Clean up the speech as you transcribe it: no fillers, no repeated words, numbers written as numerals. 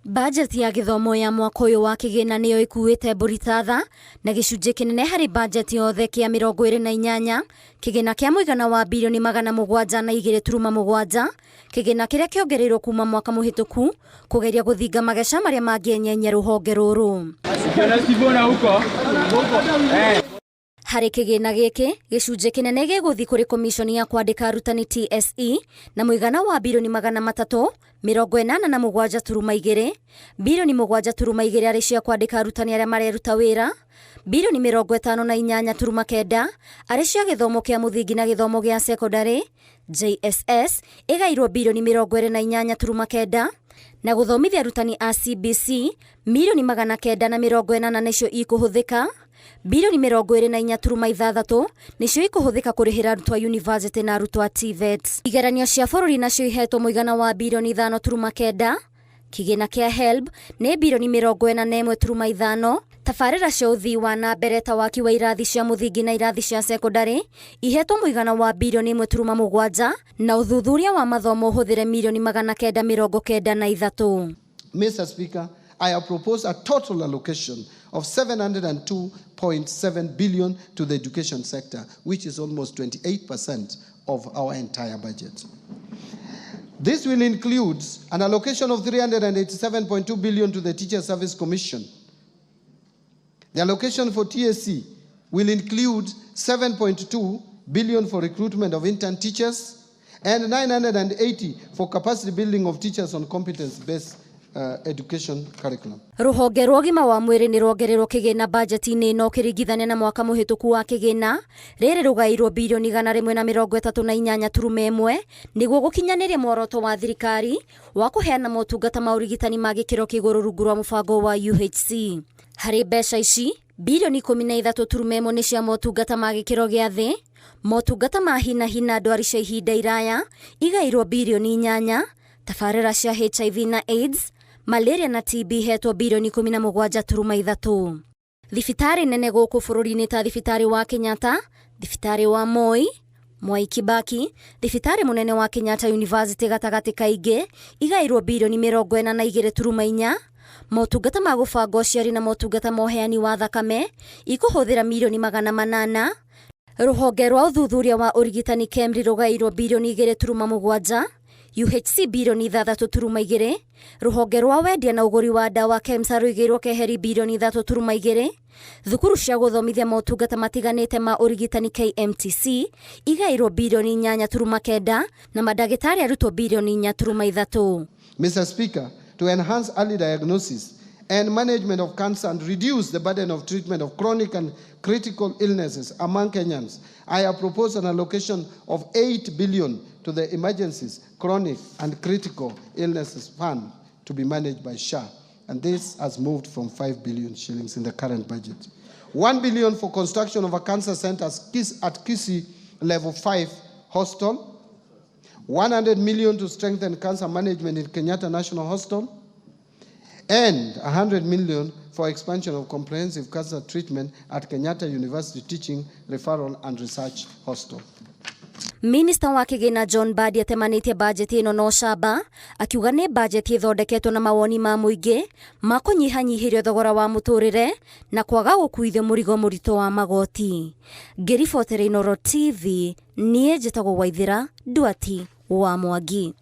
Mbanjeti ya gĩthomo ya mwaka ũyũ wa kĩgĩna nĩyo ĩkuĩte mbũritatha na gĩcunjĩ kĩnene harĩ mbanjeti yothe kĩa 28, kĩgĩna kĩa mũigana wa birioni 702.7, kĩgĩna kĩrĩa kĩongereirwo kuma mwaka mũhĩtũku kũgeria gũthinga mageca marĩa mangĩenyenye rũhonge rũrũ. Harĩ kĩgĩna gĩkĩ, gĩcunjĩ kĩnene gĩgũthiĩ kũrĩ komishoni ya kwandĩka arutani TSE na mũigana wa birioni 387.2, birioni 7.2 arĩ cia kwandĩka arutani arĩa mareruta wĩra, birioni 58.9 arĩ cia gĩthomo kĩa mũthingi na gĩthomo gĩa sekondarĩ JSS ĩgairwo birioni 28.9, na gũthomithia arutani a CBC milioni 980 nĩcio ikũhũthĩka. Birioni 24.6 nĩcio ikũhũthĩka kũrĩhĩra arutwo a yunivasĩtĩ na arutwo a TVET. Igeranio cia bũrũri nacio ihetwo mũigana wa birioni 5.9. Kĩgĩna kĩa HELB nĩ birioni 41.5. Tabarĩra cia ũthii wa na mbere ta waki wa irathi cia mũthingi na irathi cia sekondarĩ ihetwo mũigana wa birioni 1.7 na ũthuthuria wa mathomo ũhũthĩre milioni 993. Mr. Speaker, I have proposed a total allocation of 702.7 billion to the education sector, which is almost 28% of our entire budget. This will include an allocation of 387.2 billion to the Teacher Service Commission. The allocation for TSC will include 7.2 billion for recruitment of intern teachers and 980 for capacity building of teachers on competence-based education curriculum. Rũhonge rwa ũgima wa mwĩrĩ nĩ rwongererwo kĩgĩna mbanjeti-inĩ ĩno ũkĩringithania na mwaka mũhĩtũku wa kĩgĩna, rĩrĩ rũgaĩirwo birioni 138.1 nĩguo gũkinyanĩria muoroto wa thirikari wa kũheana motungata ma ũrigitani ma gĩkĩro kĩgũrũ rungu rwa mũbango wa UHC. Harĩ mbeca ici, birioni 13.1 nĩ cia motungata ma gĩkĩro gĩa thĩ, motungata ma hina ndwari cia ihinda iraya igaĩirwo birioni 8, tabarĩra cia HIV na AIDS, malaria na TB hetwo birioni 17.3. Thibitarĩ nene gũkũ bũrũri-inĩ ta thibitarĩ wa Kenyatta, thibitarĩ wa Mwai Kibaki, thibitarĩ mũnene wa Kenyatta University gatagatĩ kaingĩ igaĩirwo birioni 42.4, motungata ma gũbanga ũciari na motungata ma ũheani wa thakame ikũhũthĩra milioni 800. Rũhonge rwa ũthuthuria wa ũrigitani KEMRI rũgaĩirwo birioni 2.7, UHC birioni 3.2, rũhonge rwa wendia na ũgũri wa ndawa KEMSA rũigĩirwo keheri birioni 3.2, thukuru cia gũthomithia motungata matiganĩte ma ũrigitani KMTC igaĩirwo birioni 8.9 na mandagĩtarĩ arutwo birioni 4.3. Mr. Speaker, to enhance early diagnosis and management of cancer and reduce the burden of treatment of chronic and critical illnesses among Kenyans, I have proposed an allocation of 8 billion to the Emergencies, Chronic and Critical Illnesses Fund to be managed by SHA, and this has moved from 5 billion shillings in the current budget. 1 billion for construction of a cancer center at Kisii Level 5 Hospital, 100 million to strengthen cancer management in Kenyatta National Hospital, and 100 million for expansion of comprehensive cancer treatment at Kenyatta University Teaching, Referral and Research Hospital. Minister wa kĩgĩna John Mbadi atemanĩtie bajeti ĩno no camba, akiuga nĩ bajeti ĩthondeketwo na mawoni ma mũingĩ ma kũnyihanyihĩrio thogora wa mũtũrĩre na kwaga gũkuithio mũrigo mũritũ wa magoti. Ngĩribotera Inooro TV, niĩ njĩtagwo Waithĩra Nduati wa Mwangi.